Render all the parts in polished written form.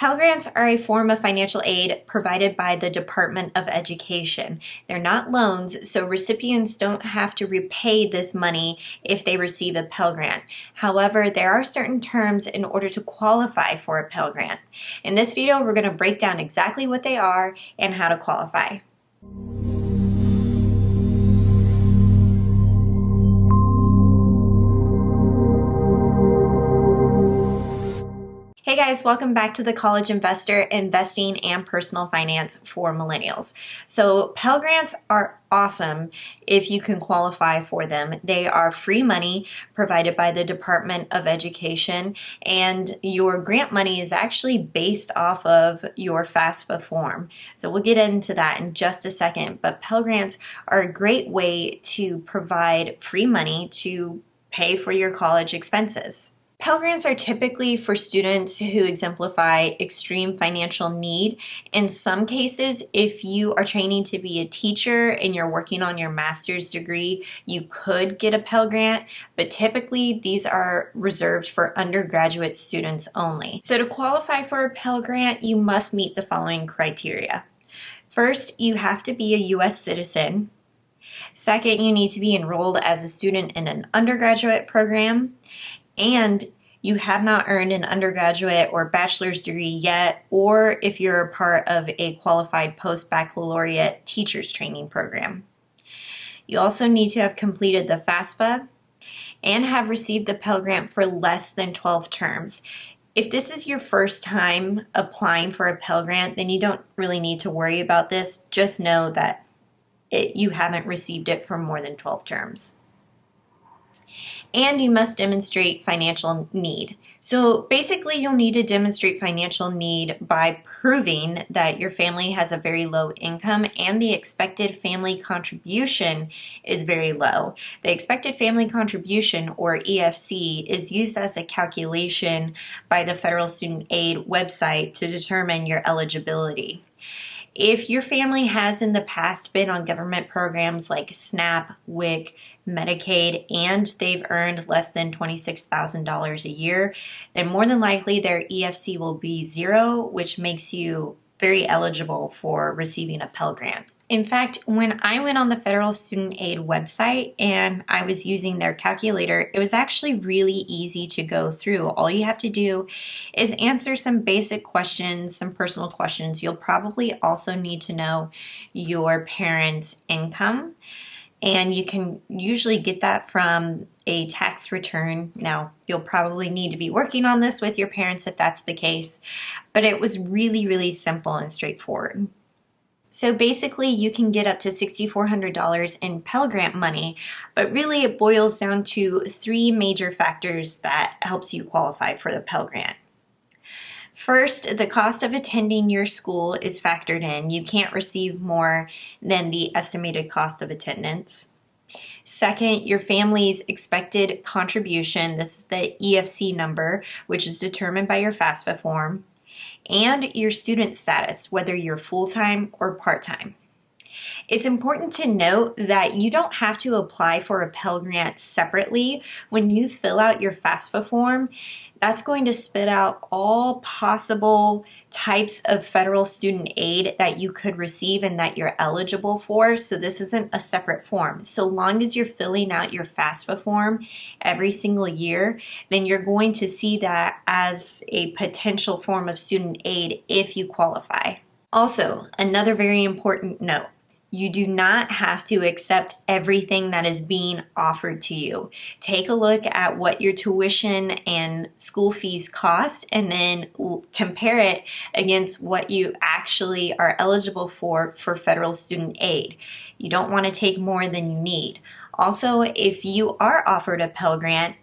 Pell Grants are a form of financial aid provided by the Department of Education. They're not loans, so recipients don't have to repay this money if they receive a Pell Grant. However, there are certain terms in order to qualify for a Pell Grant. In this video, we're going to break down exactly what they are and how to qualify. Hey guys, welcome back to the College Investor, Investing and Personal Finance for Millennials. So Pell Grants are awesome if you can qualify for them. They are free money provided by the Department of Education, and your grant money is actually based off of your FAFSA form. So we'll get into that in just a second, but Pell Grants are a great way to provide free money to pay for your college expenses. Pell Grants are typically for students who exemplify extreme financial need. In some cases, if you are training to be a teacher and you're working on your master's degree, you could get a Pell Grant, but typically these are reserved for undergraduate students only. So to qualify for a Pell Grant, you must meet the following criteria. First, you have to be a U.S. citizen. Second, you need to be enrolled as a student in an undergraduate program, and you have not earned an undergraduate or bachelor's degree yet, or if you're a part of a qualified post-baccalaureate teacher's training program. You also need to have completed the FAFSA and have received the Pell Grant for less than 12 terms. If this is your first time applying for a Pell Grant, then you don't really need to worry about this. Just know that you haven't received it for more than 12 terms. And you must demonstrate financial need. So basically, you'll need to demonstrate financial need by proving that your family has a very low income and the expected family contribution is very low. The expected family contribution, or EFC, is used as a calculation by the Federal Student Aid website to determine your eligibility. If your family has in the past been on government programs like SNAP, WIC, Medicaid, and they've earned less than $26,000 a year, then more than likely their EFC will be zero, which makes you very eligible for receiving a Pell Grant. In fact, when I went on the Federal Student Aid website and I was using their calculator, it was actually really easy to go through. All you have to do is answer some basic questions, some personal questions. You'll probably also need to know your parents' income, and you can usually get that from a tax return. Now, you'll probably need to be working on this with your parents if that's the case, but it was really, really simple and straightforward. So basically, you can get up to $6,400 in Pell Grant money, but really it boils down to three major factors that helps you qualify for the Pell Grant. First, the cost of attending your school is factored in. You can't receive more than the estimated cost of attendance. Second, your family's expected contribution, this is the EFC number, which is determined by your FAFSA form, and your student status, whether you're full-time or part-time. It's important to note that you don't have to apply for a Pell Grant separately. When you fill out your FAFSA form, that's going to spit out all possible types of federal student aid that you could receive and that you're eligible for. So this isn't a separate form. So long as you're filling out your FAFSA form every single year, then you're going to see that as a potential form of student aid if you qualify. Also, another very important note. You do not have to accept everything that is being offered to you. Take a look at what your tuition and school fees cost and then compare it against what you actually are eligible for federal student aid. You don't want to take more than you need. Also, if you are offered a Pell Grant,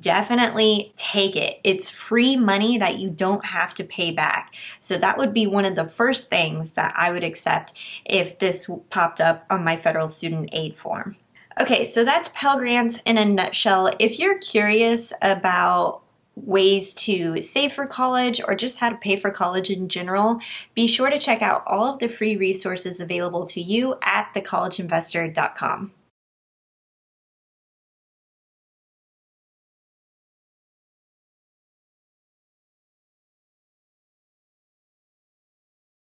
definitely take it. It's free money that you don't have to pay back. So that would be one of the first things that I would accept if this popped up on my federal student aid form. Okay, so that's Pell Grants in a nutshell. If you're curious about ways to save for college or just how to pay for college in general, be sure to check out all of the free resources available to you at thecollegeinvestor.com.